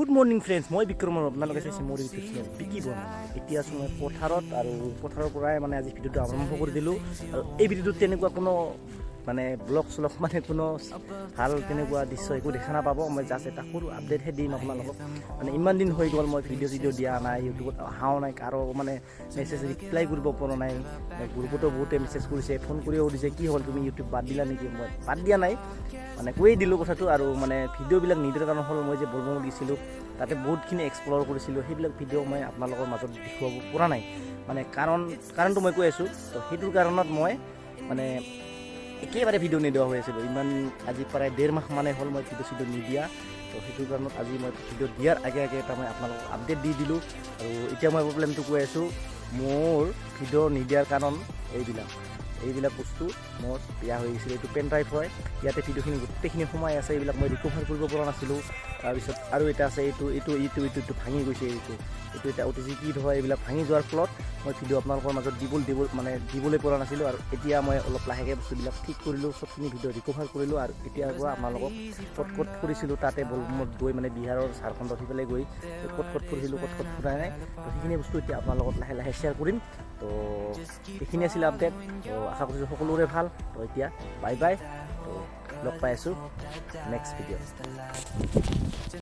Good morning friends, মই বিক্ৰম আপোনালোকে চাইছে মোৰ ইউটিউব চেনেল বিকি বৰ্মন। এতিয়া আছোঁ মই পথাৰত আৰু পথাৰৰ পৰাই মানে আজি ভিডিঅ'টো আৰম্ভ কৰি দিলোঁ। আৰু এই ভিডিঅ'টোত তেনেকুৱা কোনো মানে ব্লগ চলগ মানে কোনো ভাল তেনেকুৱা দৃশ্য একো দেখা নাপাব। মই জাষ্ট এটা সৰু আপডেটহে দিম আপোনালোকক। মানে ইমান দিন হৈ গ'ল মই ভিডিঅ' দিয়া নাই, ইউটিউবত অহাও নাই, কাৰো মানে মেছেজ ৰিপ্লাই কৰিব পৰা নাই। গ্ৰুপতো বহুতে মেছেজ কৰিছে, ফোন কৰিও সুধিছে কি হ'ল তুমি ইউটিউব বাদ দিলা নেকি। মই বাদ দিয়া নাই, মানে কৈয়ে দিলোঁ কথাটো। আৰু মানে ভিডিঅ'বিলাক নিদিয়াৰ কাৰণ হ'ল মই যে বলবম দিছিলোঁ তাতে বহুতখিনি এক্সপ্ল'ৰ কৰিছিলোঁ, সেইবিলাক ভিডিঅ' মই আপোনালোকৰ মাজত দেখুৱাব পৰা নাই। মানে কাৰণটো মই কৈ আছোঁ। তো সেইটোৰ কাৰণত মই মানে একেবাৰে ভিডিঅ' নিদিয়া হৈ আছিলোঁ। ইমান আজি প্ৰায় 1.5 মাহ মানে হ'ল মই ভিডিঅ' নিদিয়া। তো সেইটো কাৰণত আজি মই ভিডিঅ' দিয়াৰ আগে এটা মই আপোনালোকক আপডেট দি দিলোঁ। আৰু এতিয়া মই প্ৰব্লেমটো কৈ আছোঁ, মোৰ ভিডিঅ' নিদিয়াৰ কাৰণ এইবিলাক বস্তু মোৰ বেয়া হৈ গৈছিলে। এইটো পেন ড্ৰাইভ হয়, ইয়াতে ভিডিঅ'খিনি গোটেইখিনি সোমাই আছে। এইবিলাক মই ৰিকভাৰ কৰিব পৰা নাছিলোঁ। তাৰপিছত আৰু এটা আছে এইটো ভাঙি গৈছে। এইটো এটা OTG কিট হয়। এইবিলাক ভাঙি যোৱাৰ ফলত মই ভিডিঅ' আপোনালোকৰ মাজত দিবলৈ পৰা নাছিলোঁ। আৰু এতিয়া মই অলপ লাহেকৈ বস্তুবিলাক ঠিক কৰিলোঁ, চবখিনি ভিডিঅ' ৰিকভাৰ কৰিলোঁ। আৰু এতিয়াৰ পৰা আপোনালোকক ক'ত কৰিছিলোঁ তাতে বলবমত গৈ মানে বিহাৰৰ ঝাৰখণ্ডত সিফালে গৈ ক'ত ফুৰিছিলোঁ, ক'ত ফুৰা নাই। তো সেইখিনি বস্তু এতিয়া আপোনাৰ লগত লাহে শ্বেয়াৰ কৰিম। তো এইখিনি আছিলে আপডেট। তো আশা কৰিছোঁ সকলোৰে ভাল। তো এতিয়া বাই। তো লগ পাই আছোঁ নেক্সট ভিডিঅ'।